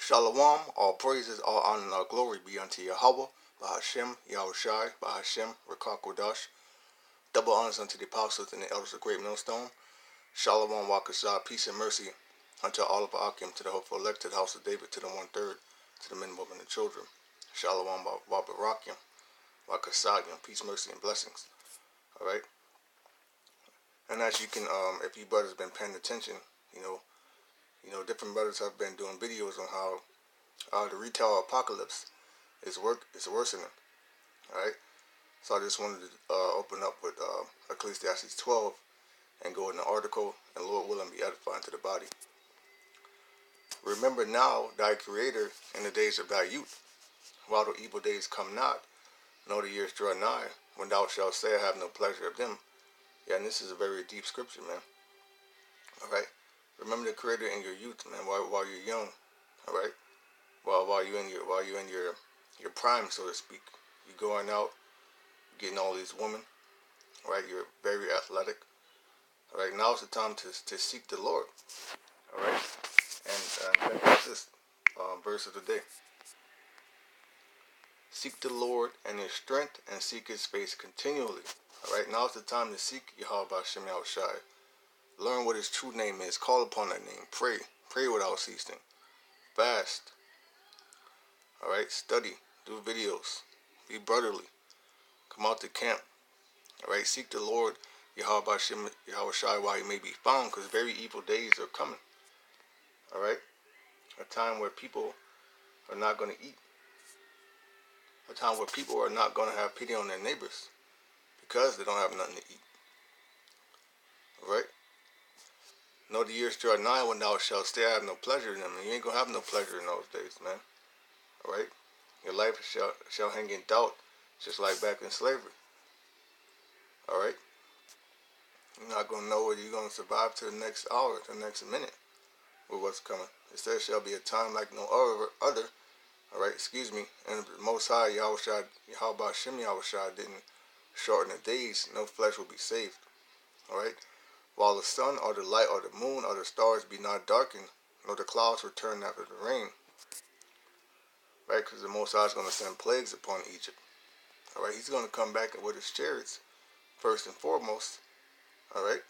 Shalawaam, all praises, all honor, and all glory be unto Yahawah, BAHASHAM, YAHAWASHI, BAHASHAM, QADASH. Double honors unto the apostles and the elders of GREATMILLSTONE. Shalawaam, CHASAAD, peace and mercy unto all of BARAK, to the hopeful elect, to the house of David, to the 1/3, to the men, women, and children. Shalawaam, BARAK, CHASAAD, peace, mercy, and blessings. Alright? And as you can, if you brothers been paying attention, you know, different brothers have been doing videos on how the retail apocalypse is worsening. Alright? So I just wanted to open up with Ecclesiastes 12 and go in the article, and Lord willing be edifying to the body. Remember now thy Creator in the days of thy youth, while the evil days come not, nor the years draw nigh, when thou shalt say, I have no pleasure of them. Yeah, and this is a very deep scripture, man. Alright? Remember the Creator in your youth, man, while you're young. Alright? While you're in your prime, so to speak. You're going out, getting all these women. Right? You're very athletic. Alright, now's the time to seek the Lord. Alright? And that's this verse of the day. Seek the Lord and his strength, and seek his face continually. Alright, now's the time to seek YAHAWASHI. Learn what his true name is. Call upon that name. Pray. Pray without ceasing. Fast. Alright, study. Do videos. Be brotherly. Come out to camp. Alright, seek the Lord YAHAWASHI while he may be found, because very evil days are coming. Alright? A time where people are not going to eat. A time where people are not going to have pity on their neighbors because they don't have nothing to eat. Alright? Know the years draw nigh when thou shalt stay, I have no pleasure in them. And you ain't going to have no pleasure in those days, man. Alright? Your life shall hang in doubt, just like back in slavery. Alright? You're not going to know whether you're going to survive to the next hour, to the next minute with what's coming. It says shall be a time like no other. Alright, excuse me. And the Most High, YAHAWASHI, didn't shorten the days. No flesh will be saved. Alright? While the sun or the light or the moon or the stars be not darkened, nor the clouds return after the rain. Right? Because the Most High is going to send plagues upon Egypt. Alright? He's going to come back with his chariots, first and foremost. Alright?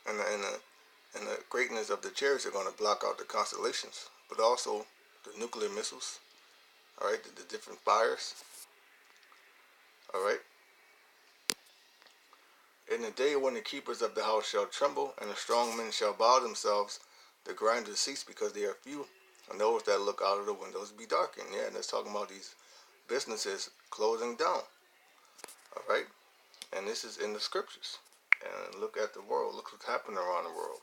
And the greatness of the chariots are going to block out the constellations. But also the nuclear missiles. Alright? The different fires. Alright? In the day when the keepers of the house shall tremble, and the strong men shall bow themselves, the grinders cease because they are few, and those that look out of the windows be darkened. Yeah, and that's talking about these businesses closing down. Alright? And this is in the scriptures. And look at the world. Look what's happening around the world.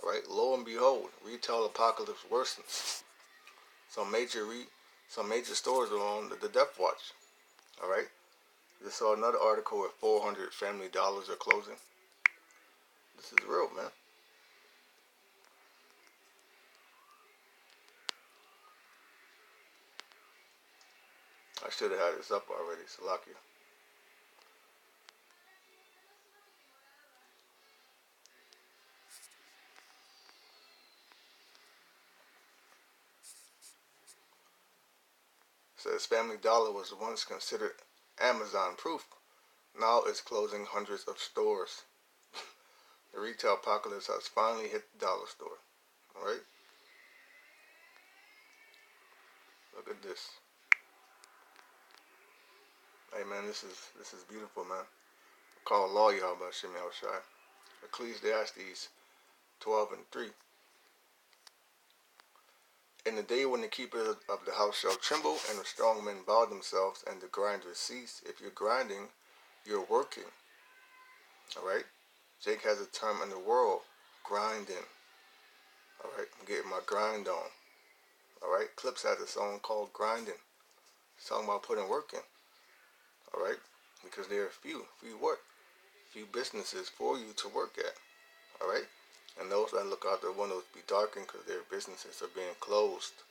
Alright? Lo and behold, retail apocalypse worsens. Some major stores are on the death watch. Alright? Just saw another article where 400 Family Dollars are closing. This is real, man. I should have had this up already, Salakia. Says Family Dollar was once considered Amazon proof. Now it's closing hundreds of stores. The retail apocalypse has finally hit the dollar store. Alright? Look at this. Hey man, this is beautiful, man. Call law YAHAWASHI. Ecclesiastes 12:3. In the day when the keepers of the house shall tremble, and the strong men bow themselves, and the grinders cease. If you're grinding, you're working. Alright? Jake has a term in the world, grinding. Alright? I'm getting my grind on. Alright? Clips has a song called Grinding. It's talking about putting work in. Alright? Because there are few what? Few businesses for you to work at. Alright? And those that look out their windows be darkened because their businesses are being closed.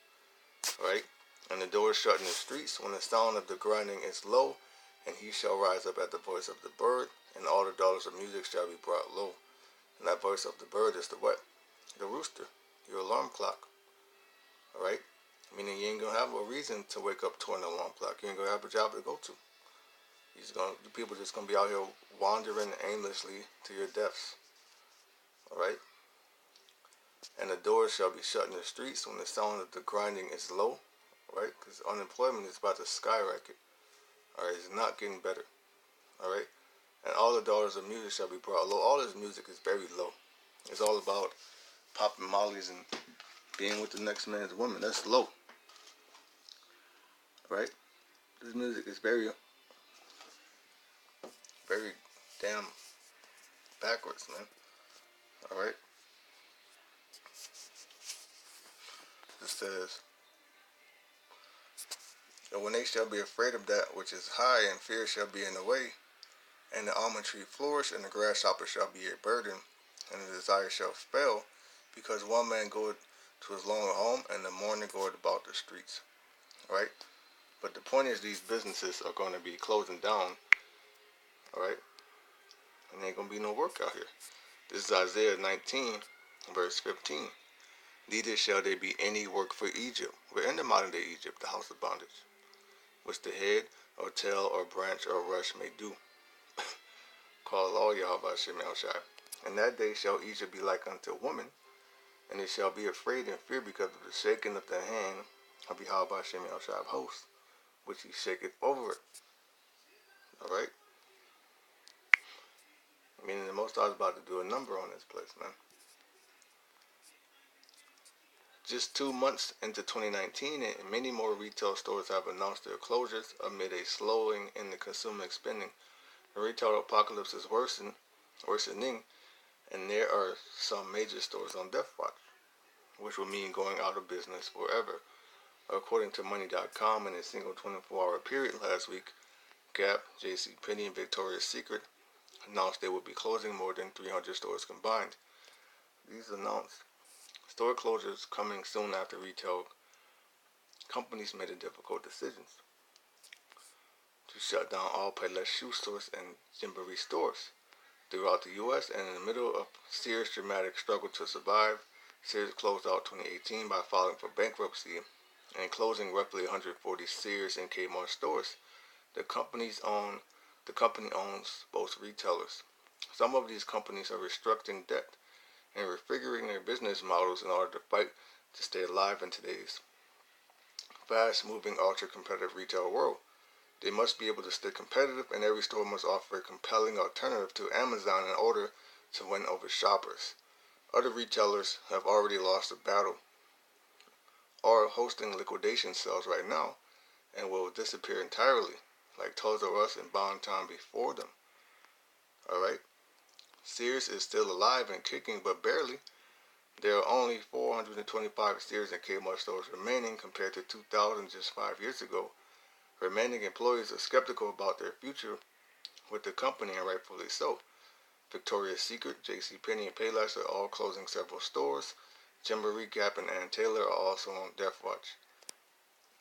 Alright? And the doors shut in the streets when the sound of the grinding is low, and he shall rise up at the voice of the bird, and all the daughters of music shall be brought low. And that voice of the bird is the what? The rooster. Your alarm clock. Alright? Meaning you ain't gonna have a reason to wake up to an alarm clock. You ain't gonna have a job to go to. People just gonna be out here wandering aimlessly to your deaths. Alright? And the doors shall be shut in the streets when the sound of the grinding is low. Right? Because unemployment is about to skyrocket. Alright? It's not getting better. Alright? And all the daughters of music shall be brought low. All this music is very low. It's all about popping mollies and being with the next man's woman. That's low. Right? This music is very, very damn backwards, man. Alright? It says, and when they shall be afraid of that which is high, and fear shall be in the way, and the almond tree flourish, and the grasshopper shall be a burden, and the desire shall fail, because one man goeth to his lonely home, and the mourner goeth about the streets. Right? But the point is, these businesses are going to be closing down. Alright? And there ain't going to be no work out here. This is Isaiah 19, verse 15. Neither shall there be any work for Egypt. We're in the modern day Egypt, the house of bondage, which the head, or tail, or branch, or rush may do. Call all YAHAWASHI. And that day shall Egypt be like unto a woman, and it shall be afraid and fear because of the shaking of the hand of YAHAWASHI of hosts, which he shaketh over it. Alright? Meaning the Most High is about to do a number on this place, man. Just 2 months into 2019, and many more retail stores have announced their closures amid a slowing in the consumer spending. The retail apocalypse is worsening, and there are some major stores on death watch, which will mean going out of business forever. According to Money.com, in a single 24-hour period last week, Gap, JCPenney, and Victoria's Secret announced they would be closing more than 300 stores combined. These announced store closures coming soon after retail companies made the difficult decisions to shut down all Payless shoe stores and Gymboree stores throughout the U.S. And in the middle of Sears' dramatic struggle to survive, Sears closed out 2018 by filing for bankruptcy and closing roughly 140 Sears and Kmart stores. The company owns both retailers. Some of these companies are restructuring debt and refiguring their business models in order to fight to stay alive in today's fast-moving, ultra-competitive retail world. They must be able to stay competitive, and every store must offer a compelling alternative to Amazon in order to win over shoppers. Other retailers have already lost the battle or are hosting liquidation sales right now and will disappear entirely, like Toys R Us and Bon-Ton before them. Alright? Sears is still alive and kicking, but barely. There are only 425 Sears and Kmart stores remaining compared to 2,000 just 5 years ago. Remaining employees are skeptical about their future with the company, and rightfully so. Victoria's Secret, JCPenney, and Payless are all closing several stores. Gymboree, Gap, and Ann Taylor are also on death watch.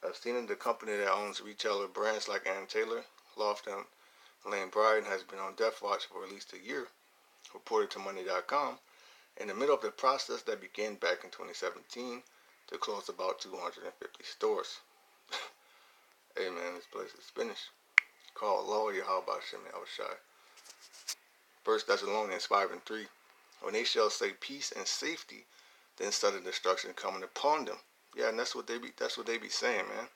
Athena, the company that owns retailer brands like Ann Taylor, Loft, and Lane Bryant, has been on death watch for at least a year, reported to Money.com, in the middle of the process that began back in 2017 to close about 250 stores. Hey man, this place is finished. Call Lord YAHAWASHI. 1 Thessalonians 5:3. When they shall say peace and safety, then sudden destruction coming upon them. Yeah, and that's what they be saying, man.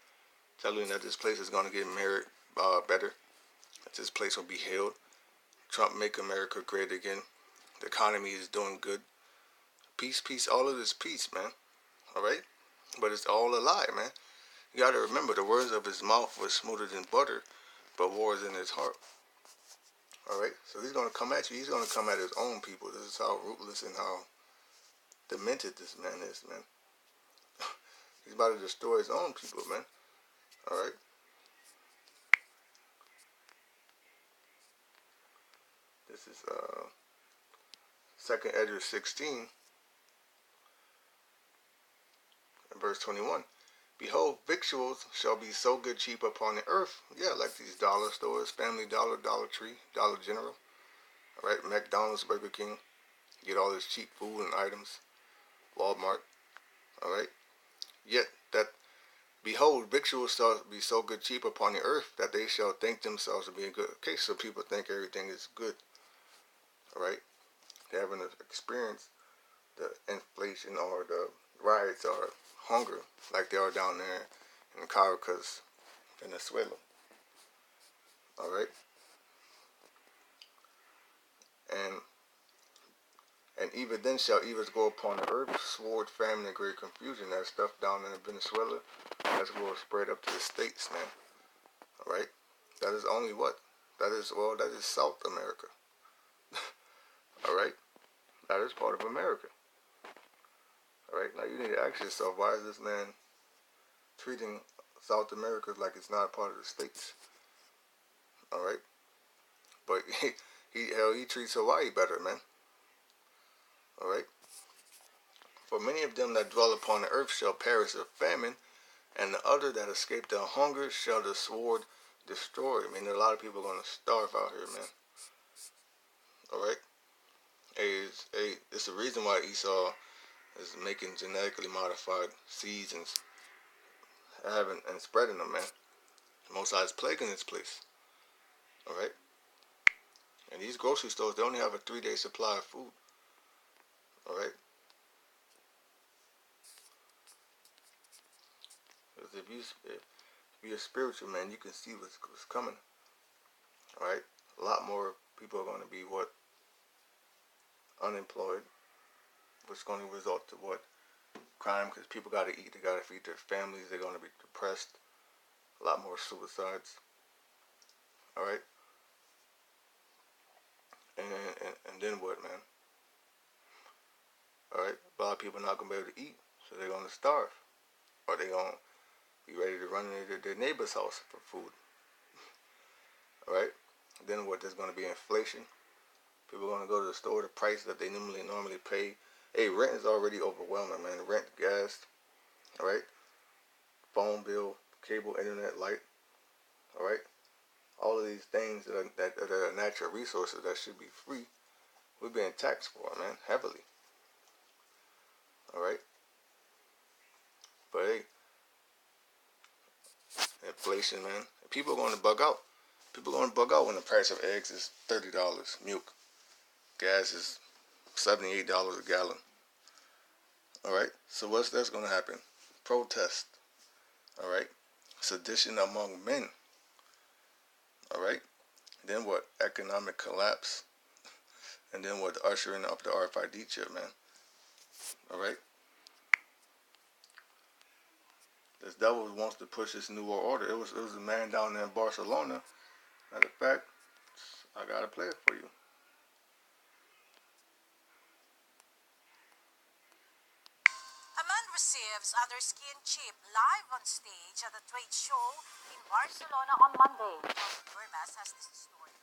Telling you that this place is gonna get better. That this place will be healed. Trump make America great again. The economy is doing good. Peace, peace, all of this peace, man. Alright? But it's all a lie, man. You gotta remember, the words of his mouth were smoother than butter, but war is in his heart. Alright? So he's gonna come at you. He's gonna come at his own people. This is how ruthless and how demented this man is, man. He's about to destroy his own people, man. Alright? This is 2nd Ezra 16, verse 21. Behold, victuals shall be so good cheap upon the earth. Yeah, like these dollar stores, Family Dollar, Dollar Tree, Dollar General. Alright, McDonald's, Burger King. Get all this cheap food and items. Walmart. Alright. Yet that Behold, victuals shall be so good cheap upon the earth that they shall think themselves to be in good. Okay, so people think everything is good. Alright? They haven't experienced the inflation or the riots or hunger like they are down there in Caracas, Venezuela. Alright? And even then shall evils go upon the earth, sword, famine, and great confusion. That stuff down in Venezuela, that's going to spread up to the States, man. Alright? That is only what? That is South America. Alright? That is part of America. Alright? Now you need to ask yourself, why is this man treating South America like it's not part of the States? Alright? But he treats Hawaii better, man. Alright? For many of them that dwell upon the earth shall perish of famine, and the other that escape the hunger shall the sword destroy. I mean, a lot of people are going to starve out here, man. Alright? It's the reason why Esau is making genetically modified seeds and spreading them, man. Most High is plaguing this place. Alright? And these grocery stores, they only have a 3-day supply of food. Alright? Because if you're spiritual, man, you can see what's coming. Alright? A lot more people are going to be unemployed, which is going to result to crime, because people got to eat, they got to feed their families, they're going to be depressed, a lot more suicides. Alright? And then what, man? Alright? A lot of people are not going to be able to eat, so they're going to starve. Or they're going to be ready to run into their neighbor's house for food. Alright? Then what? There's going to be inflation. People are going to go to the store, the price that they normally pay. Hey, rent is already overwhelming, man. Rent, gas, alright? Phone bill, cable, internet, light, alright? All of these things that are natural resources that should be free, we're being taxed for, man, heavily. Alright? But hey, inflation, man. People are going to bug out. People are going to bug out when the price of eggs is $30. Milk. Gas is $78 a gallon. Alright? So that's going to happen? Protest. Alright? Sedition among men. Alright? Then what? Economic collapse. And then what? Ushering up the RFID chip, man. Alright? This devil wants to push this new world order. It was a man down there in Barcelona. Matter of fact, I gotta play it for you. A man receives other skin chip live on stage at a trade show in Barcelona on Monday. Burmas has this story.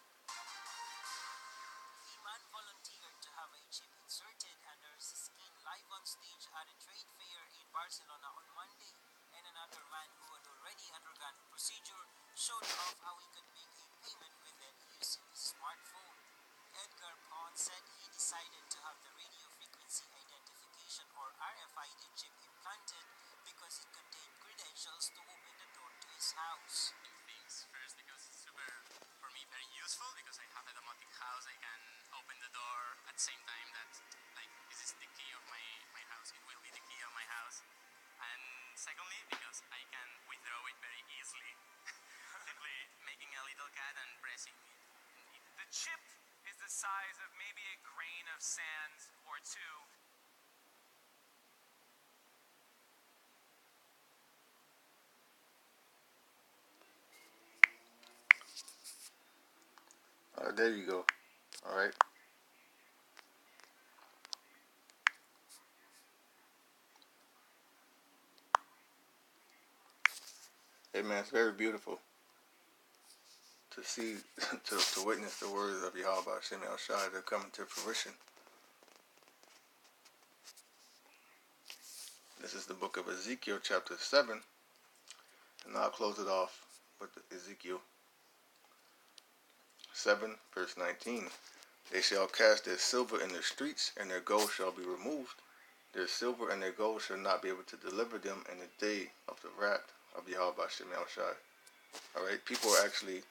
A man volunteered to have a chip inserted under his skin live on stage at a trade fair in Barcelona on Monday, and another man who had already undergone the procedure showed off how he could make a payment with it using his smartphone. Edgar Pons said he decided to have the radio frequency identification or RFID chip implanted because it contained credentials to open the door to his house. Things first because it's super, for me, very useful because I have a domotic house. I can open the door at the same time that, like, this is the key of my house. It will be the key of my house. And secondly, because I can withdraw it very easily. Simply making a little cut and pressing it. The chip is the size of maybe a grain of sand or two. There you go. Alright. Hey man, it's very beautiful to see, to witness the words of YAHAWASHI that coming to fruition. This is the book of Ezekiel, chapter 7, and I'll close it off with Ezekiel 7, verse 19. They shall cast their silver in the streets, and their gold shall be removed, their silver and their gold shall not be able to deliver them in the day of the wrath of YAHAWASHI. Alright, people are actually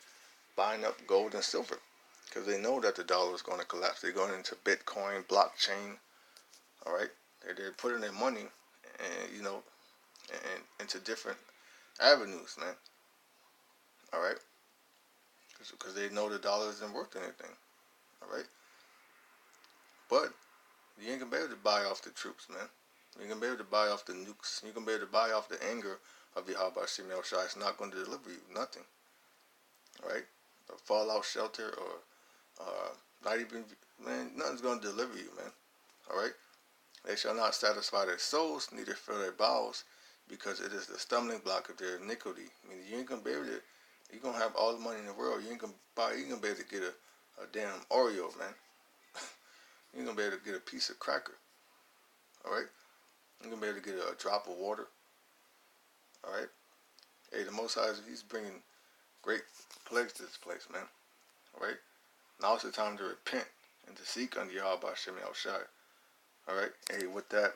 buying up gold and silver because they know that the dollar is going to collapse. They're going into Bitcoin, blockchain. Alright, they're putting their money, and into different avenues, man. Alright, because they know the dollar isn't worth anything. Alright, but you ain't gonna be able to buy off the troops, man. You ain't gonna be able to buy off the nukes. You ain't gonna be able to buy off the anger of YAHAWASHI. It's not going to deliver you nothing. Right? A fallout shelter or not even, man, nothing's going to deliver you, man. Alright? They shall not satisfy their souls, neither fill their bowels, because it is the stumbling block of their iniquity. I mean, you ain't going to be able to, you're going to have all the money in the world. You ain't going to be able to get a damn Oreo, man. You ain't going to be able to get a piece of cracker. Alright? You're going to be able to get a drop of water. Alright? Hey, the Most High, He's bringing great plagues to this place, man. Alright? Now it's the time to repent and to seek unto YAHAWASHI. Alright? Hey, with that,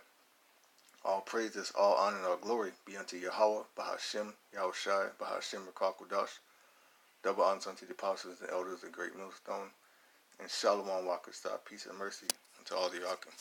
all praises, all honor, and all glory be unto Yahawah, BAHASHAM, Yahawashi, BAHASHAM, QADASH. Double honors unto the apostles and elders of the Great Millstone. And Shalawaam, Peace and mercy unto all the Arkham.